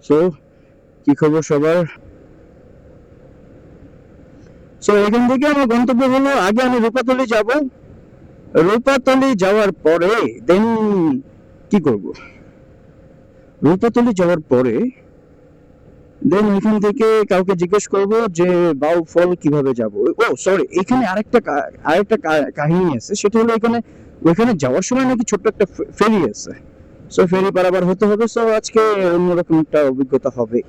So কি খবর সবার? সো এখান থেকে আমার গন্তব্য হলো, আগে আমি রূপাতলি যাব। রূপাতলি যাওয়ার পরে দেন কি করব? রূপাতলি যাওয়ার পরে দেন ওইখান থেকে কাউকে জিজ্ঞেস করব যে বাউফল কিভাবে যাব। ও সরি, এখানে আরেকটা কাহিনী আছে। সেটা হলো এখানে ওইখানে যাওয়ার সময় নাকি ছোট্ট একটা ফেরি আছে। সো ফেরি পারাবার হতে হবে। সো আজকে অন্যরকম একটা অভিজ্ঞতা হবে।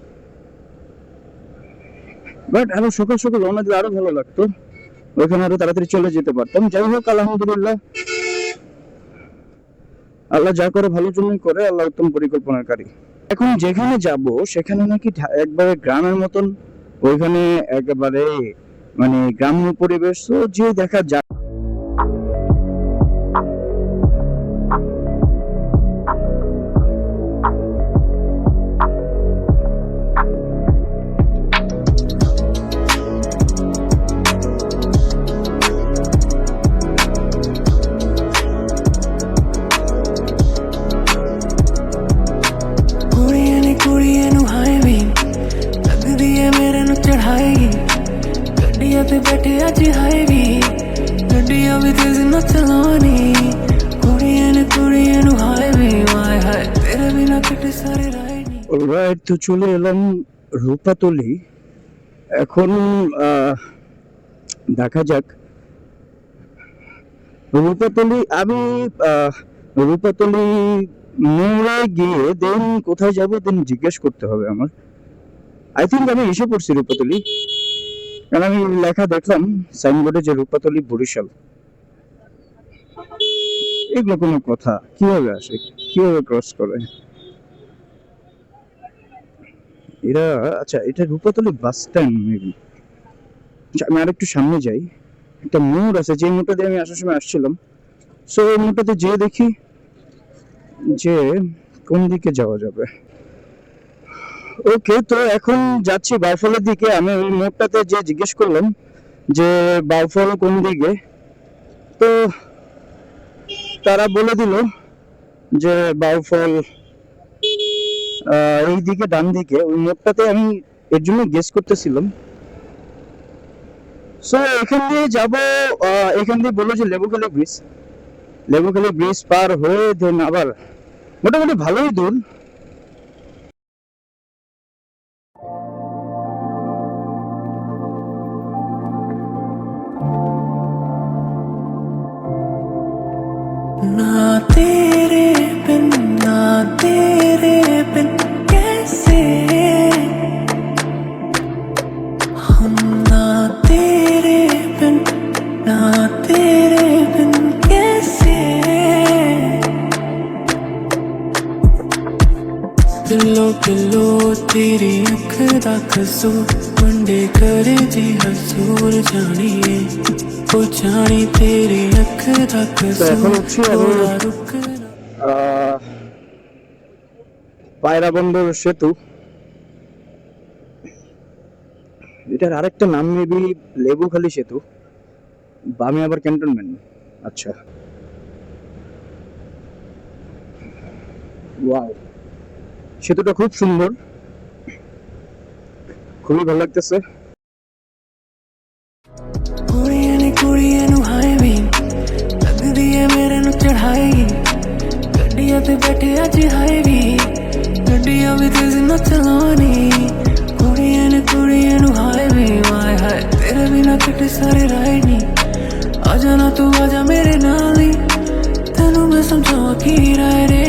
বাট আরো সকাল সকাল রওনা দিলে আরো ভালো লাগতো, ওইখানে আরো তাড়াতাড়ি চলে যেতে পারতাম। যাই হোক, আলহামদুলিল্লাহ, আল্লাহ যা করে ভালোর জন্যই করে, আল্লাহ উত্তম পরিকল্পনাকারী। এখন যেখানে যাব সেখানে নাকি একবারে গ্রামের মতন, ওইখানে একেবারে মানে গ্রাম্য পরিবেশ। তো যে দেখা যায় ਤੇ ਬੈਠੇ ਅੱਜ ਹਾਏ ਵੀ ਗੱਡੀਆਂ ਵੀ ਤੇਜ਼ ਨਾ ਚਲਾਉਣੀ ਕੁੜੀਆਂ ਨੂੰ ਹਾਏ ਵੀ ਵਾਏ ਹਾਏ ਤੇਰੇ ਬਿਨਾ ਕਿਤੇ ਸਾਰੇ ਰਾਏ ਨਹੀਂ। অলরাইট, তো চলে এলাম রূপাতলি। এখন দেখা যাক রূপাতলি। আমি রূপাতলি মোড়ে গিয়ে দেন কোথায় যাব দেন জিজ্ঞেস করতে হবে আমার। আই থিঙ্ক আমি এসে পড়ছি রূপাতলি, কারণ আমি লেখা দেখলাম সাইনবোর্ডে যে রূপাতলি বরিশাল। এগুলো কোনো কথা? কিভাবে আসে, কিভাবে ক্রস করে এরা? আচ্ছা, এটা রূপাতলি বাস স্ট্যান্ড মেবি। আমি আর একটু সামনে যাই, একটা মোড় আছে যে মোড়টা দিয়ে আমি আসার সময় আসছিলাম। সো এই মোড়টাতে যেয়ে দেখি যে কোন দিকে যাওয়া যাবে। ওকে, তো এখন যাচ্ছি বাউফলের দিকে। আমি ওই মোড়টাতে যে জিজ্ঞেস করলাম যে বাউফল কোন দিকে, তো তারা বলে দিল যে বাউফল এই দিকে, ডান দিকে। ওই মোড়টাতে আমি এর জন্য গেস করতেছিলাম। সো এখান দিয়ে যাব। এখান দিয়ে বললো যে লেবুখালী ব্রিজ। লেবুখালী ব্রিজ পার হয়ে দেন আবার মোটামুটি ভালোই দূর। ना तेरे बिन कैसे हम, ना तेरे बिन कैसे दिलो दिलो तेरी अख दा कसूर वंडे करे जी हसूर जानिए ओ जानी तेरी अख दा कसूर পায়রা বন্দর সেতু। এটার আরেকটা নাম মেবি লেবুখালী সেতু, বামে আবার ক্যান্টনমেন্ট। আচ্ছা, ওয়াও, সেতুটা খুব সুন্দর, খুবই ভালো লাগতেছে। ਕੁੜੀਆਂ ਨੂੰ ਹਾਏ ਵੀ ਲੱਗਦੀ ਏ ਮੇਰੇ ਨੂੰ ਚੜਾਈ ਗੱਡੀਆਂ ਤੇ ਬੈਠੇ ਅੱਜ ਹਾਏ ਵੀ ਗੱਡੀਆਂ ਵੀ ਤੇਜ਼ ਨਾ ਚਲਾਉਣੀ ਕੁੜੀਆਂ ਨੂੰ ਹਾਏ ਵੀ ਵਾਏ ਹਾਏ ਤੇਰੇ ਬਿਨਾ ਕਿਤੇ ਸਾਰੇ ਰਾਏ ਨਹੀਂ ਆ ਜਾਣਾ ਤੂੰ ਆ ਜਾ ਮੇਰੇ ਨਾਲ ਹੀ ਤੈਨੂੰ ਮੈਂ ਸਮਝਾਵਾਂ ਕੀ ਰਾਏ ਰੇ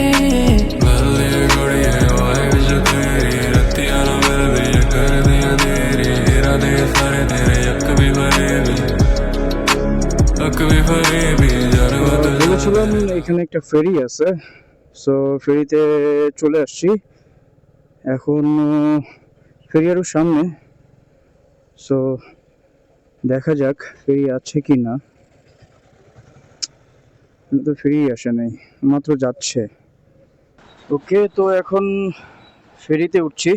ਗੱਲੇ ਕੁੜੀਏ ਵਾਏ ਵਿੱਚ ਤੇਰੀ ਰੱਤੀਆਂ ਨਾ ਮਿਲਦੀਆਂ ਕਰਦੀਆਂ ਤੇਰੀ ਇਰਾਦੇ ਸਾਰੇ ਤੇਰੇ ਅੱਖ ਵੀ ਭਰੇ ਵੀ বলেছিলাম এখানে একটা ফেরি আছে। সো ফেরিতে চলে আসছি এখন। ফেরি আরো সামনে। সো দেখা যাক ফেরি আছে কি না। তো ফেরি আসে নাই, মাত্র যাচ্ছে। ওকে, তো এখন ফেরিতে উঠছি।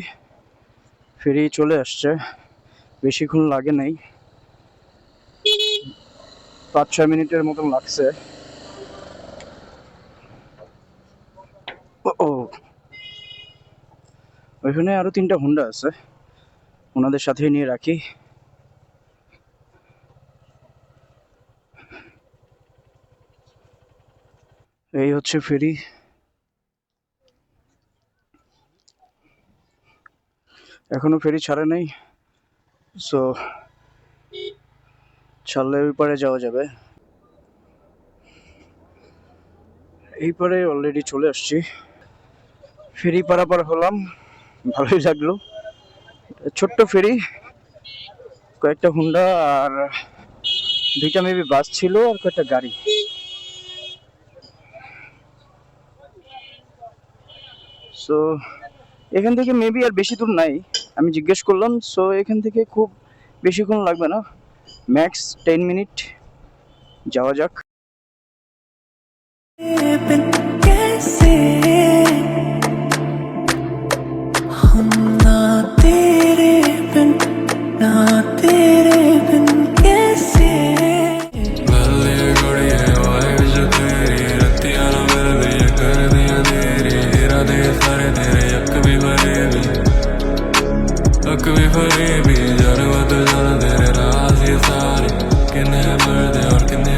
ফেরি চলে আসছে, বেশিক্ষণ লাগে নাই, 5-6 মিনিটের মতন লাগছে। ও ওইখানে আরো 3টা হুন্ডা আছে, ওনাদের সাথে নিয়ে রাখি। এই হচ্ছে ফেরি। এখনো ফেরি ছাড়ে নাই, সো ছাড়লে ওই পারে যাওয়া যাবে। এই পারে অলরেডি চলে আসছি, ফেরি পারাপার হলাম, ভালোই লাগলো। ছোট্ট ফেরি, কয়েকটা হুন্ডা আর 2টা মেবি বাস ছিল আর কয়েকটা গাড়ি। সো এখান থেকে মেবি আর বেশি দূর নাই, আমি জিজ্ঞেস করলাম। সো এখান থেকে খুব বেশিক্ষণ লাগবে না, ম্যাক্স 10 মিনিট, যাওয়া যাক। बिन कैसे हम ना तेरे बिन ना तेरे बिन कैसे गले गुड़िए वाइब जो तेरी रत्तियां ना मेरे लिए कर दिया तेरी इरादे सारे तेरे अक भी फरे भी जानवा तो जाना तेरे राज ये सारे किन्ने मर्द और किन्ने